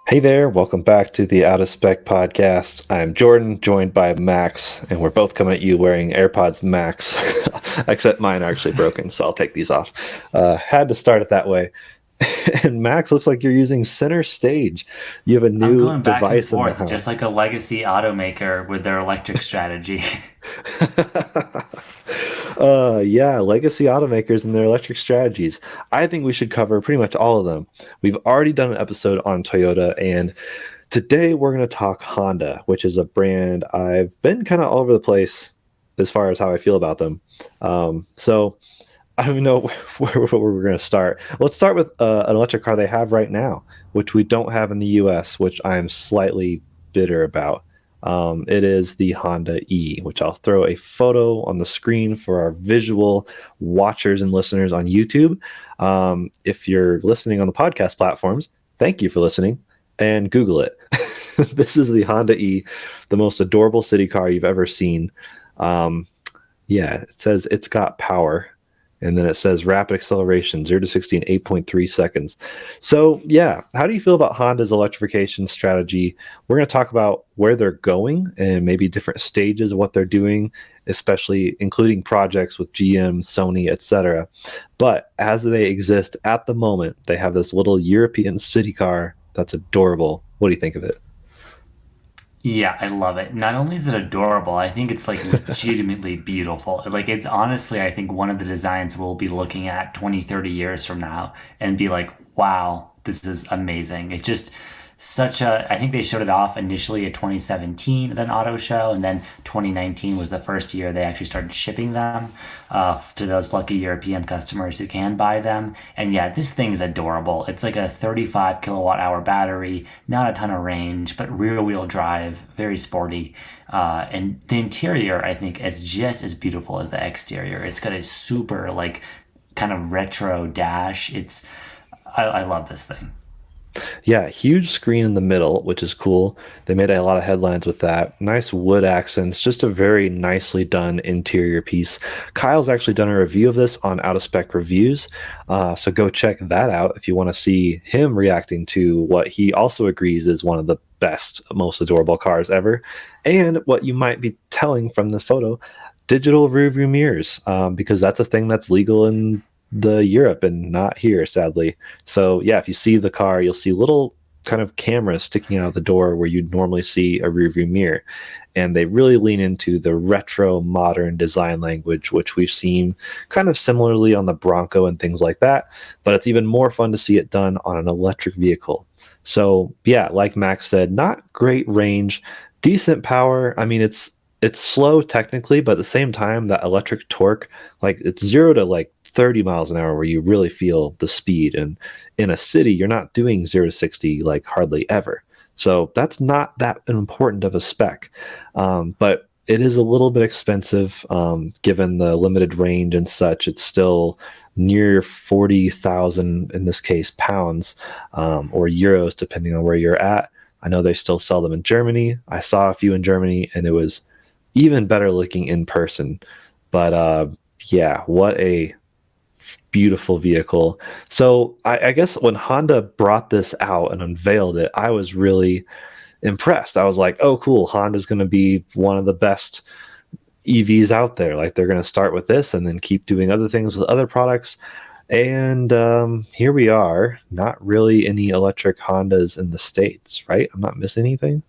Hey there, welcome back to the Out of Spec podcast. I'm Jordan, joined by Max, and we're both coming at you wearing AirPods Max, except mine are actually broken, so I'll take these off. Had to start it that way. And Max, looks like you're using Center Stage. You have a I'm new going back and device in the forth, just house. like a legacy automaker with their electric strategy. Yeah, legacy automakers and their electric strategies. I think we should cover pretty much all of them. We've already done an episode on Toyota, and today we're going to talk Honda, which is a brand I've been kind of all over the place as far as how I feel about them. So I don't even know where we're going to start. Let's start with an electric car they have right now, which we don't have in the US, which I'm slightly bitter about. It is the Honda E, which I'll throw a photo on the screen for our visual watchers and listeners on YouTube. If you're listening on the podcast platforms, thank you for listening and Google it. This is the Honda E, the most adorable city car you've ever seen. Um, yeah, it says it's got power. And then it says rapid acceleration, 0 to 60 in 8.3 seconds. So, yeah, how do you feel about Honda's electrification strategy? We're going to talk about where they're going and maybe different stages of what they're doing, especially including projects with GM, Sony, etc. But as they exist at the moment, they have this little European city car that's adorable. What do you think of it? Yeah, I love it. Not only is it adorable, I think it's like legitimately beautiful. Like it's honestly, I think one of the designs we'll be looking at 20, 30 years from now and be like, wow, this is amazing. It's just such a, I think they showed it off initially at 2017 at an auto show, and then 2019 was the first year they actually started shipping them to those lucky European customers who can buy them. And yeah, this thing is adorable. It's like a 35 kilowatt hour battery, not a ton of range, but rear wheel drive, very sporty. And the interior, I think, is just as beautiful as the exterior. It's got a super, like, kind of retro dash. I love this thing. Yeah, huge screen in the middle, which is cool. They made a lot of headlines with that. Nice wood accents, just a very nicely done interior piece. Kyle's actually done a review of this on Out of Spec Reviews, so go check that out if you want to see him reacting to what he also agrees is one of the best, most adorable cars ever. And what you might be telling from this photo, digital rear view mirrors, because that's a thing that's legal in the Europe and not here, sadly. So yeah, if you see the car, you'll see little kind of cameras sticking out of the door where you'd normally see a rear view mirror. And they really lean into the retro modern design language, which we've seen kind of similarly on the Bronco and things like that. But it's even more fun to see it done on an electric vehicle. So yeah, like Max said, not great range, decent power. I mean, it's slow technically, but at the same time, that electric torque, like it's 0 to like 30 miles an hour where you really feel the speed. And in a city, you're not doing 0 to 60 like hardly ever. So that's not that important of a spec. But it is a little bit expensive given the limited range and such. It's still near 40,000 in this case pounds or euros, depending on where you're at. I know they still sell them in Germany. I saw a few in Germany and it was even better looking in person. But yeah, what a beautiful vehicle. So I guess when Honda brought this out and unveiled it, I was really impressed. I was like, oh, cool. Honda's going to be one of the best EVs out there. Like they're going to start with this and then keep doing other things with other products. And here we are, not really any electric Hondas in the States, right? I'm not missing anything.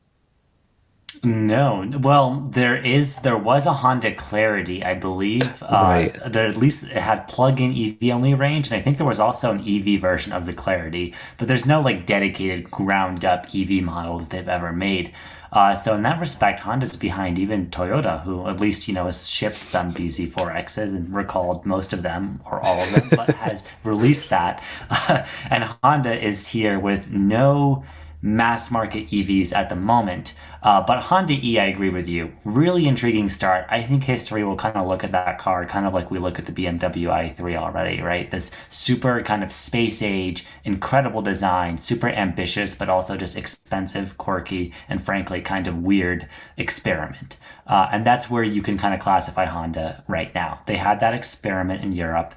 No, well, there was a Honda Clarity, I believe. Right. There at least it had plug-in EV only range, and I think there was also an EV version of the Clarity, but there's no like dedicated ground-up EV models they've ever made. So in that respect, Honda's behind even Toyota, who at least has shipped some BZ4Xs and recalled most of them or all of them, but has released that. And Honda is here with no mass market EVs at the moment. But Honda E, I agree with you. Really intriguing start. I think history will kind of look at that car kind of like we look at the BMW i3 already, right? This super kind of space age, incredible design, super ambitious, but also just expensive, quirky, and frankly kind of weird experiment. And that's where you can kind of classify Honda right now. They had that experiment in Europe,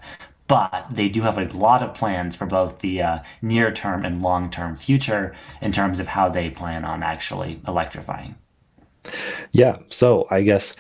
but they do have a lot of plans for both the near term and long term future in terms of how they plan on actually electrifying. Yeah, so I guess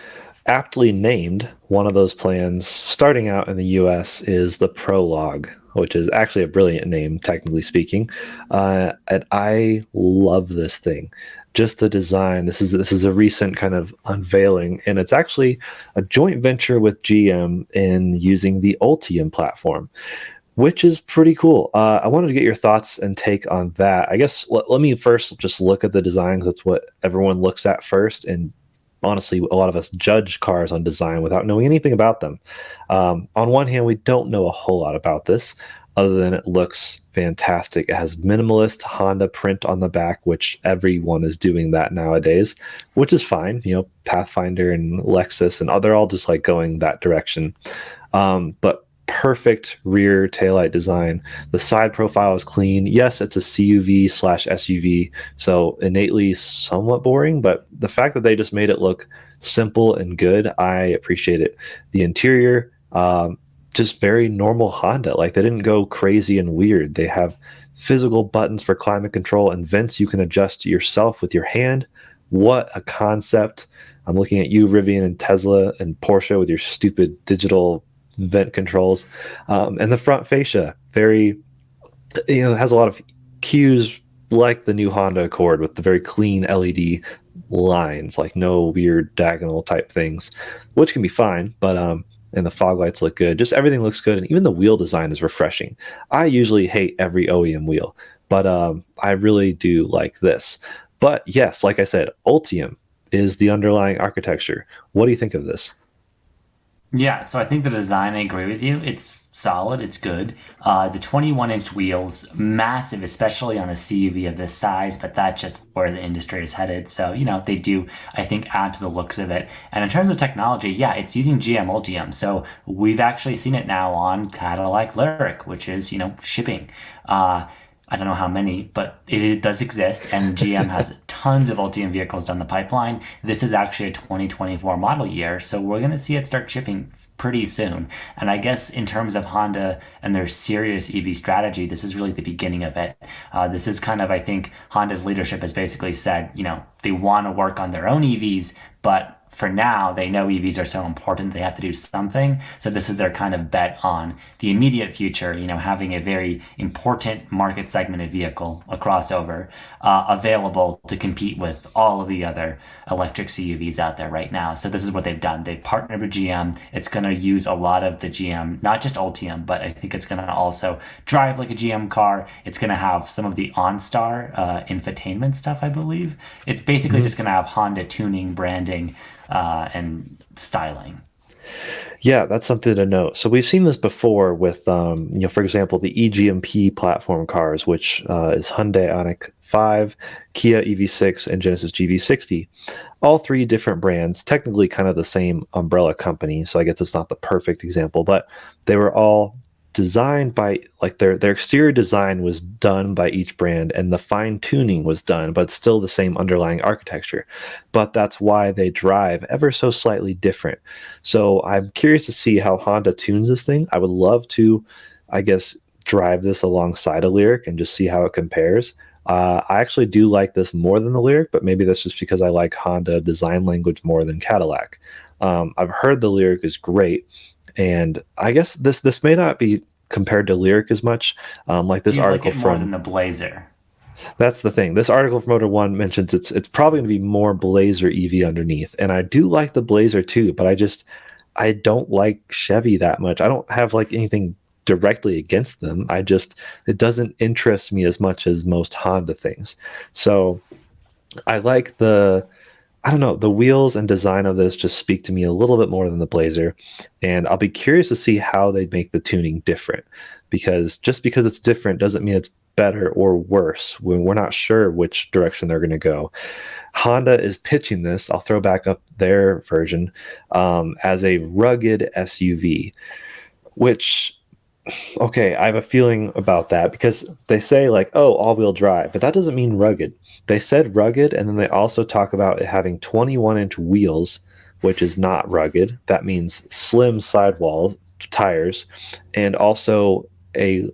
aptly named, one of those plans starting out in the US is the Prologue, which is actually a brilliant name, technically speaking. And I love this thing. Just the design. This is a recent kind of unveiling, and it's actually a joint venture with GM in using the Ultium platform, which is pretty cool. I wanted to get your thoughts and take on that. I guess let me first just look at the designs. That's what everyone looks at first. And honestly, a lot of us judge cars on design without knowing anything about them. On one hand, we don't know a whole lot about this other than it looks fantastic. It has minimalist Honda print on the back, which everyone is doing that nowadays, which is fine. Pathfinder and Lexus and they're all just like going that direction. But perfect rear taillight design. The side profile is clean. Yes, it's a CUV slash SUV, so innately somewhat boring, but the fact that they just made it look simple and good, I appreciate it. The interior, just very normal Honda. Like they didn't go crazy and weird. They have physical buttons for climate control and vents you can adjust yourself with your hand. What a concept. I'm looking at you, Rivian, and Tesla and Porsche with your stupid digital vent controls, and the front fascia very has a lot of cues like the new Honda Accord with the very clean LED lines, like no weird diagonal type things, which can be fine, but and the fog lights look good. Just everything looks good, and even the wheel design is refreshing. I usually hate every OEM wheel, but I really do like this. But yes, like I said, Ultium is the underlying architecture. What do you think of this? Yeah, so I think the design, I agree with you. It's solid, it's good. The 21-inch wheels, massive, especially on a CUV of this size, but that's just where the industry is headed. So, they do, I think, add to the looks of it. And in terms of technology, yeah, it's using GM Ultium. So we've actually seen it now on Cadillac Lyric, which is, shipping. I don't know how many, but it does exist, and GM has tons of Ultium vehicles down the pipeline. This is actually a 2024 model year, so we're going to see it start shipping pretty soon. And I guess in terms of Honda and their serious EV strategy, this is really the beginning of it. This is kind of, I think, Honda's leadership has basically said, they want to work on their own EVs, but for now, they know EVs are so important, they have to do something. So this is their kind of bet on the immediate future, having a very important market segmented vehicle, a crossover, available to compete with all of the other electric CUVs out there right now. So this is what they've done. They've partnered with GM. It's going to use a lot of the GM, not just Ultium, but I think it's going to also drive like a GM car. It's going to have some of the OnStar infotainment stuff, I believe. It's basically just going to have Honda tuning, branding, and styling. Yeah, that's something to note. So we've seen this before with, for example, the eGMP platform cars, which is Hyundai Ioniq 5, Kia EV6, and Genesis GV60. All three different brands, technically kind of the same umbrella company. So I guess it's not the perfect example, but they were all designed by like their exterior design was done by each brand and the fine tuning was done, but it's still the same underlying architecture. But that's why they drive ever so slightly different. So I'm curious to see how Honda tunes this thing. I would love to, I guess, drive this alongside a Lyric and just see how it compares. I actually do like this more than the Lyric, but maybe that's just because I like Honda design language more than Cadillac. I've heard the Lyric is great, and I guess this may not be compared to Lyric as much. Like Do this you like article it more than from the Blazer? That's the thing. This article from Motor One mentions it's probably going to be more Blazer EV underneath, and I do like the Blazer too, but I don't like Chevy that much. I don't have like anything directly against them. It doesn't interest me as much as most Honda things. So I like I don't know, the wheels and design of this just speak to me a little bit more than the Blazer, and I'll be curious to see how they make the tuning different, because just because it's different doesn't mean it's better or worse when we're not sure which direction they're going to go. Honda is pitching this, I'll throw back up their version, as a rugged SUV, which okay, I have a feeling about that because they say like, oh, all-wheel drive, but that doesn't mean rugged. They said rugged, and then they also talk about it having 21-inch wheels, which is not rugged. That means slim sidewalls, tires, and also a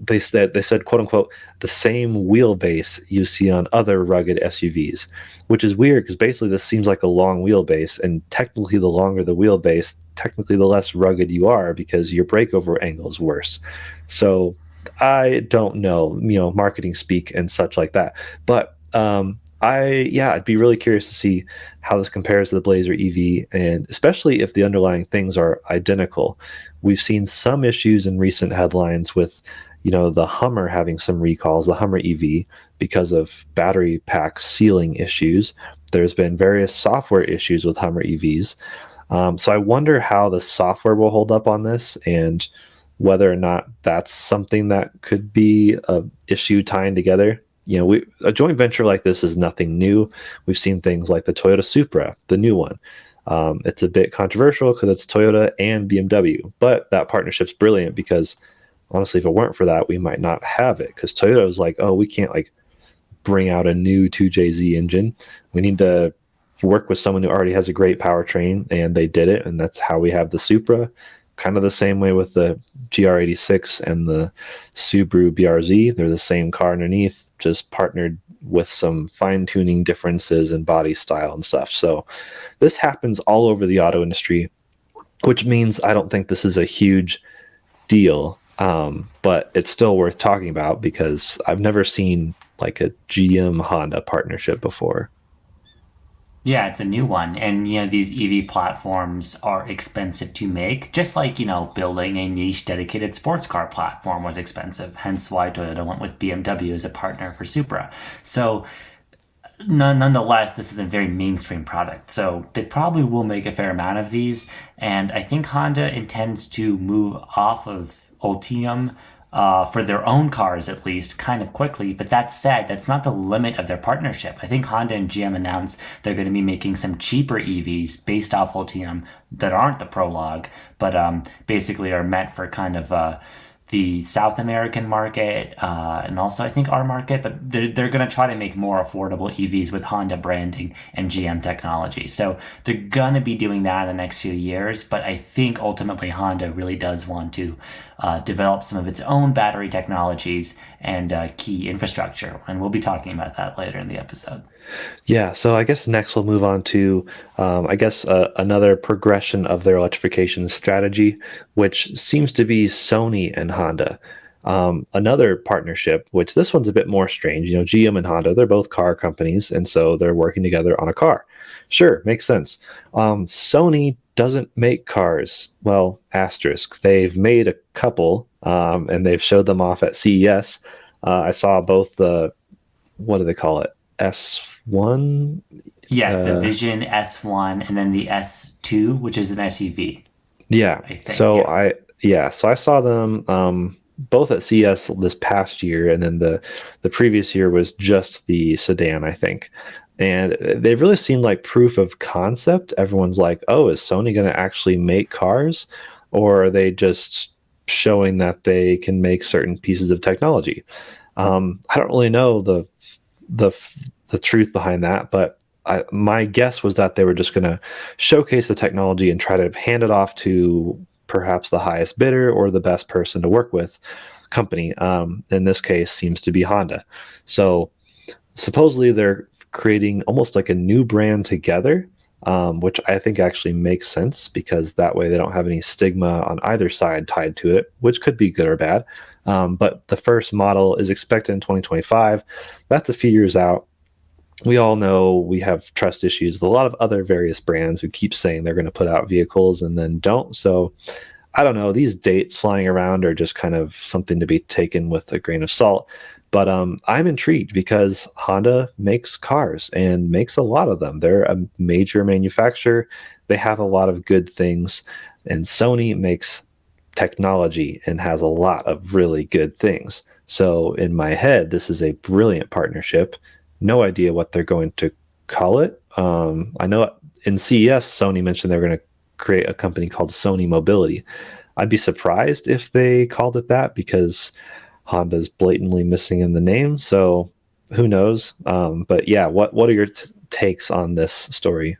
they said quote unquote the same wheelbase you see on other rugged SUVs, which is weird because basically this seems like a long wheelbase, and technically the longer the wheelbase, technically the less rugged you are because your breakover angle is worse. So I don't know, marketing speak and such like that, but I'd be really curious to see how this compares to the Blazer EV, and especially if the underlying things are identical. We've seen some issues in recent headlines with, the Hummer having some recalls, the Hummer EV, because of battery pack sealing issues. There's been various software issues with Hummer EVs. So I wonder how the software will hold up on this, and whether or not that's something that could be a issue tying together. A joint venture like this is nothing new. We've seen things like the Toyota Supra, the new one. It's a bit controversial because it's Toyota and BMW, but that partnership's brilliant because honestly, if it weren't for that, we might not have it, because Toyota was like, oh, we can't like bring out a new 2JZ engine. We need to work with someone who already has a great powertrain, and they did it, and that's how we have the Supra. Kind of the same way with the GR86 and the Subaru BRZ. They're the same car underneath, just partnered with some fine tuning differences in body style and stuff. So this happens all over the auto industry, which means I don't think this is a huge deal. But it's still worth talking about because I've never seen like a GM Honda partnership before. Yeah, it's a new one. And, these EV platforms are expensive to make, just like, building a niche dedicated sports car platform was expensive. Hence why Toyota went with BMW as a partner for Supra. So, nonetheless, this is a very mainstream product. So, they probably will make a fair amount of these. And I think Honda intends to move off of Ultium for their own cars at least kind of quickly. But that said, that's not the limit of their partnership. I think Honda and GM announced they're going to be making some cheaper EVs based off Ultium that aren't the Prologue, but basically are meant for kind of the South American market, and also I think our market, but they're going to try to make more affordable EVs with Honda branding and GM technology. So they're going to be doing that in the next few years, but I think ultimately Honda really does want to develop some of its own battery technologies and key infrastructure, and we'll be talking about that later in the episode. Yeah, so I guess next we'll move on to, another progression of their electrification strategy, which seems to be Sony and Honda. Another partnership, which this one's a bit more strange. GM and Honda, they're both car companies, and so they're working together on a car. Sure, makes sense. Sony doesn't make cars. Well, asterisk. They've made a couple, and they've showed them off at CES. I saw both the, what do they call it? S1. Yeah, the Vision S1 and then the S2, which is an SUV, Yeah. I think. So Yeah. I saw them both at CES this past year, and then the previous year was just the sedan, I think. And they really seemed like proof of concept. Everyone's like, "Oh, is Sony going to actually make cars, or are they just showing that they can make certain pieces of technology?" I don't really know the the truth behind that, but my guess was that they were just going to showcase the technology and try to hand it off to perhaps the highest bidder or the best person to work with company. In this case, seems to be Honda. So supposedly they're creating almost like a new brand together, which I think actually makes sense because that way they don't have any stigma on either side tied to it, which could be good or bad. But the first model is expected in 2025. That's a few years out. We all know we have trust issues with a lot of other various brands who keep saying they're going to put out vehicles and then don't. So I don't know. These dates flying around are just kind of something to be taken with a grain of salt. But I'm intrigued because Honda makes cars and makes a lot of them. They're a major manufacturer. They have a lot of good things. And Sony makes technology and has a lot of really good things. So in my head, this is a brilliant partnership. No idea what they're going to call it. I know in CES, Sony mentioned they're going to create a company called Sony Mobility. I'd be surprised if they called it that because Honda's blatantly missing in the name. So who knows? But yeah, what are your takes on this story?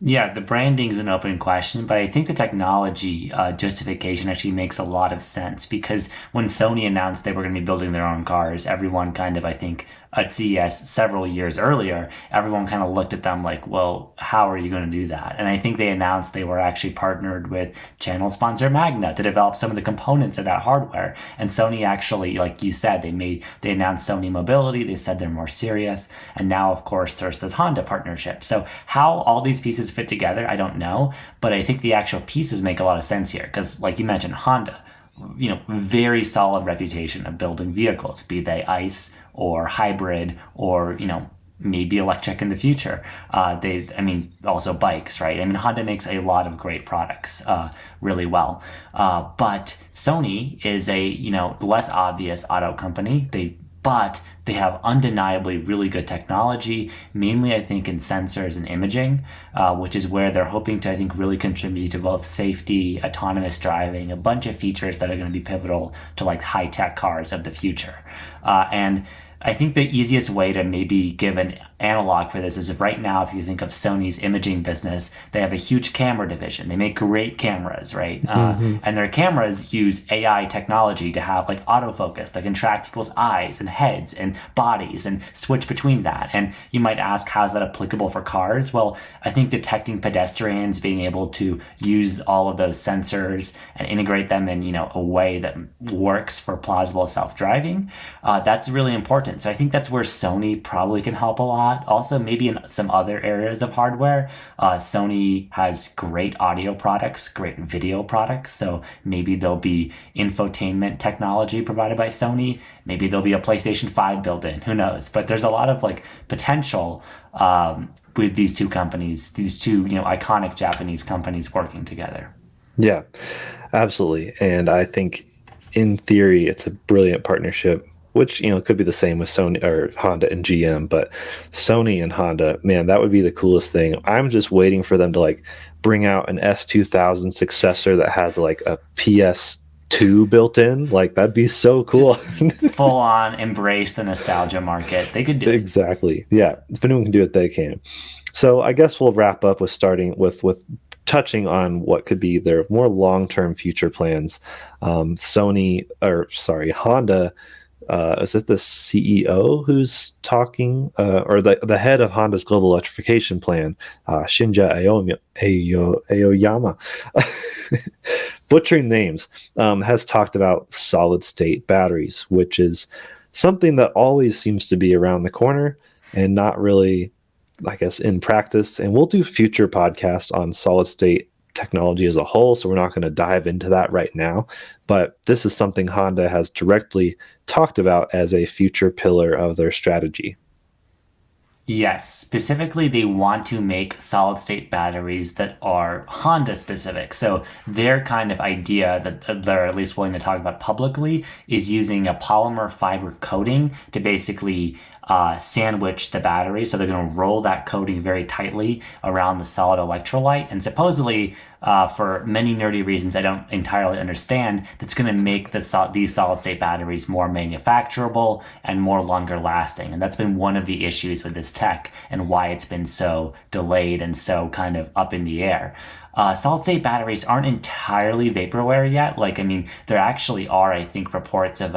Yeah, the branding is an open question, but I think the technology justification actually makes a lot of sense because when Sony announced they were going to be building their own cars, everyone kind of, I think, at CES several years earlier, everyone kind of looked at them like, well, how are you going to do that? And I think they announced they were actually partnered with channel sponsor Magna to develop some of the components of that hardware. And Sony actually, like you said, they announced Sony Mobility. They said they're more serious, and now, of course, there's this Honda partnership. So how all these pieces fit together, I don't know, but I think the actual pieces make a lot of sense here because, like you mentioned, Honda, very solid reputation of building vehicles, be they ICE or hybrid or, maybe electric in the future. Also bikes, right? I mean, Honda makes a lot of great products really well. But Sony is a, less obvious auto company. But they have undeniably really good technology, mainly, I think, in sensors and imaging, which is where they're hoping to, I think, really contribute to both safety, autonomous driving, a bunch of features that are going to be pivotal to like high tech cars of the future. And I think the easiest way to maybe give an analog for this is if right now, if you think of Sony's imaging business, they have a huge camera division. They make great cameras, right? Hmm. And their cameras use AI technology to have like autofocus that can track people's eyes and heads and bodies and switch between that. And you might ask, how's that applicable for cars? Well, I think detecting pedestrians, being able to use all of those sensors and integrate them in, a way that works for plausible self-driving, that's really important. So I think that's where Sony probably can help a lot. Also, maybe in some other areas of hardware, Sony has great audio products, great video products. So maybe there'll be infotainment technology provided by Sony. Maybe there'll be a PlayStation 5 built in. Who knows? But there's a lot of like potential with these two companies, these two iconic Japanese companies working together. Yeah, absolutely. And I think in theory, it's a brilliant partnership, which, could be the same with Sony or Honda and GM, but Sony and Honda, man, that would be the coolest thing. I'm just waiting for them to like bring out an S2000 successor that has like a PS2 built in. Like that'd be so cool. Just full on embrace the nostalgia market. They could do it. Exactly. Yeah. If anyone can do it, they can. So I guess we'll wrap up with starting with touching on what could be their more long-term future plans. Honda. Is it the CEO who's talking, or the head of Honda's global electrification plan, Aoyama, butchering names, has talked about solid state batteries, which is something that always seems to be around the corner and not really, I guess, in practice. And we'll do future podcasts on solid state technology as a whole, so we're not going to dive into that right now. But this is something Honda has directly talked about as a future pillar of their strategy. Yes, specifically, they want to make solid state batteries that are Honda specific. So, their kind of idea that they're at least willing to talk about publicly is using a polymer fiber coating to basically sandwich the battery. So, they're going to roll that coating very tightly around the solid electrolyte. And supposedly, for many nerdy reasons I don't entirely understand, that's going to make these solid state batteries more manufacturable and more longer lasting. And that's been one of the issues with this tech and why it's been so delayed and so kind of up in the air. Solid state batteries aren't entirely vaporware yet. There actually are, I think, reports of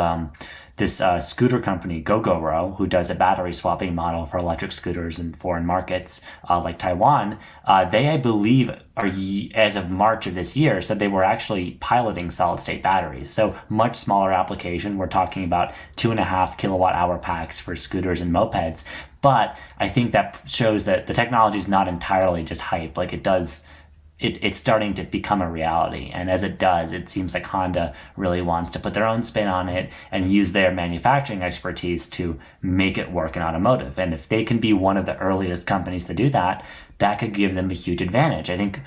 this scooter company, Gogoro, who does a battery swapping model for electric scooters in foreign markets like Taiwan. They, I believe, as of March of this year, said they were actually piloting solid state batteries. So much smaller application. We're talking about 2.5 kilowatt hour packs for scooters and mopeds. But I think that shows that the technology is not entirely just hype. It's starting to become a reality. And as it does, it seems like Honda really wants to put their own spin on it and use their manufacturing expertise to make it work in automotive. And if they can be one of the earliest companies to do that, that could give them a huge advantage. I think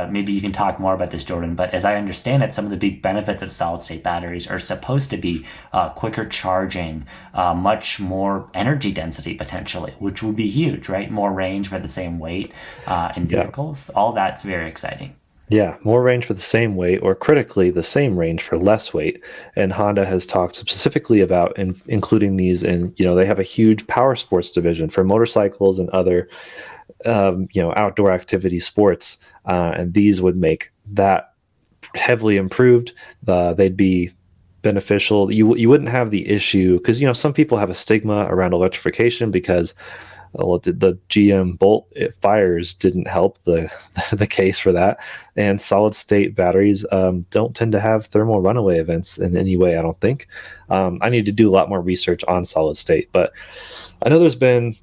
maybe you can talk more about this, Jordan, but as I understand it, some of the big benefits of solid state batteries are supposed to be quicker charging, much more energy density potentially, which would be huge, right? More range for the same weight in Yeah. vehicles. All that's very exciting. Yeah, more range for the same weight, or critically, the same range for less weight. And Honda has talked specifically about including these in, they have a huge power sports division for motorcycles and other outdoor activity sports, and these would make that heavily improved. They'd be beneficial. You wouldn't have the issue because some people have a stigma around electrification because well, the GM Bolt fires didn't help the the case for that, and solid state batteries don't tend to have thermal runaway events in any way. I don't think. I need to do a lot more research on solid state, but I know there's been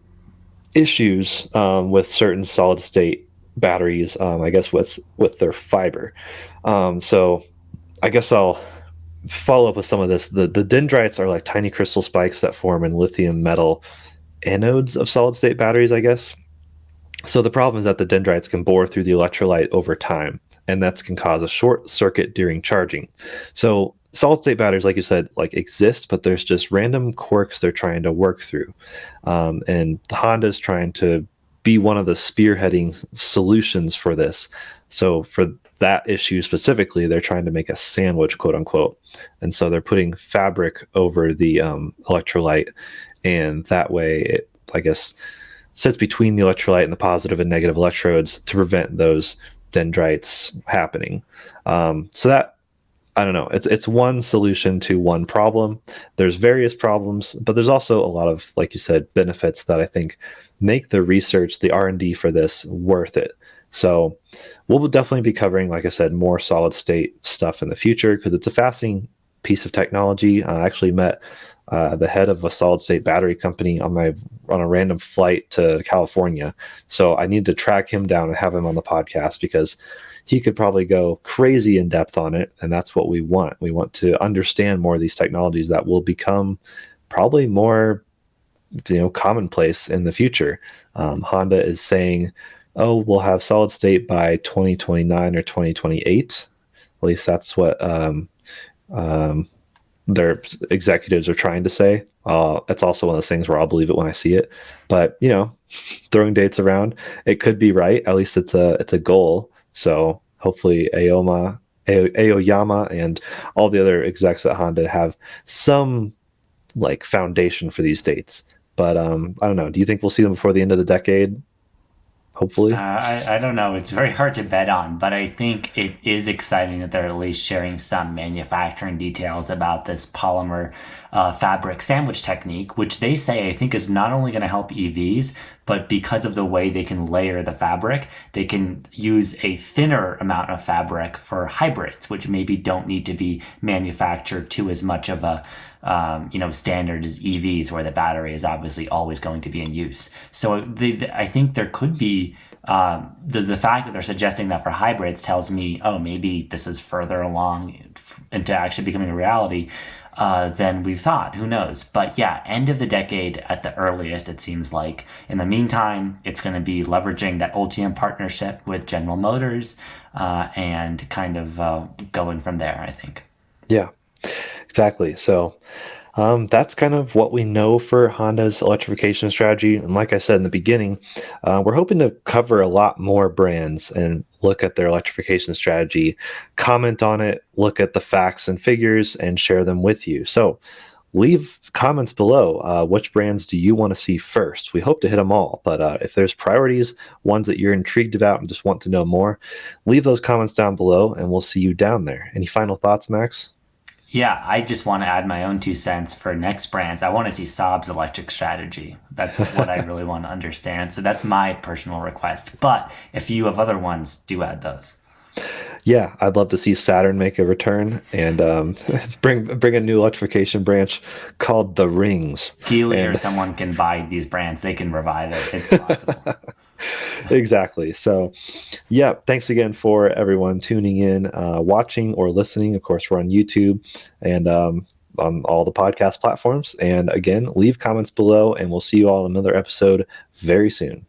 issues with certain solid state batteries. I guess with their fiber. So I guess I'll follow up with some of this. The dendrites are like tiny crystal spikes that form in lithium metal anodes of solid state batteries, I guess. So the problem is that the dendrites can bore through the electrolyte over time, and that can cause a short circuit during charging. So solid state batteries, like you said, like exist, but there's just random quirks they're trying to work through. And Honda's trying to be one of the spearheading solutions for this. So for that issue specifically, they're trying to make a sandwich, quote unquote. And so they're putting fabric over the electrolyte, and that way it, I guess, sits between the electrolyte and the positive and negative electrodes to prevent those dendrites happening. So that, I don't know. It's one solution to one problem. There's various problems, but there's also a lot of, like you said, benefits that I think make the research, the R&D for this worth it. So we'll definitely be covering, like I said, more solid state stuff in the future because it's a fascinating piece of technology. I actually met the head of a solid state battery company on a random flight to California. So I need to track him down and have him on the podcast because he could probably go crazy in depth on it. And that's what we want. We want to understand more of these technologies that will become probably more, commonplace in the future. Honda is saying, oh, we'll have solid state by 2029 or 2028. At least that's what their executives are trying to say. It's also one of those things where I'll believe it when I see it. But throwing dates around, it could be right. At least it's a goal. So hopefully Aoyama and all the other execs at Honda have some like foundation for these dates. But I don't know. Do you think we'll see them before the end of the decade? Hopefully. I don't know. It's very hard to bet on, but I think it is exciting that they're at least sharing some manufacturing details about this polymer fabric sandwich technique, which they say I think is not only going to help EVs, but because of the way they can layer the fabric, they can use a thinner amount of fabric for hybrids, which maybe don't need to be manufactured to as much of a standard as EVs, where the battery is obviously always going to be in use. So I think there could be the fact that they're suggesting that for hybrids tells me, oh, maybe this is further along into actually becoming a reality than we thought. Who knows? But yeah, end of the decade at the earliest, it seems like. In the meantime, it's going to be leveraging that Ultium partnership with General Motors and kind of going from there, I think. Yeah, exactly. So that's kind of what we know for Honda's electrification strategy. And like I said in the beginning, we're hoping to cover a lot more brands and look at their electrification strategy, comment on it, look at the facts and figures, and share them with you. So leave comments below. Which brands do you want to see first? We hope to hit them all, but if there's priorities, ones that you're intrigued about and just want to know more, leave those comments down below, and we'll see you down there. Any final thoughts, Max? Yeah, I just want to add my own 2 cents for next brands. I want to see Saab's electric strategy. That's what I really want to understand. So that's my personal request. But if you have other ones, do add those. Yeah, I'd love to see Saturn make a return and bring a new electrification branch called the Rings. Geely or And someone can buy these brands. They can revive it. It's possible. exactly. So, yeah, thanks again for everyone tuning in, watching or listening. Of course, we're on YouTube and on all the podcast platforms. And again, leave comments below, and we'll see you all in another episode very soon.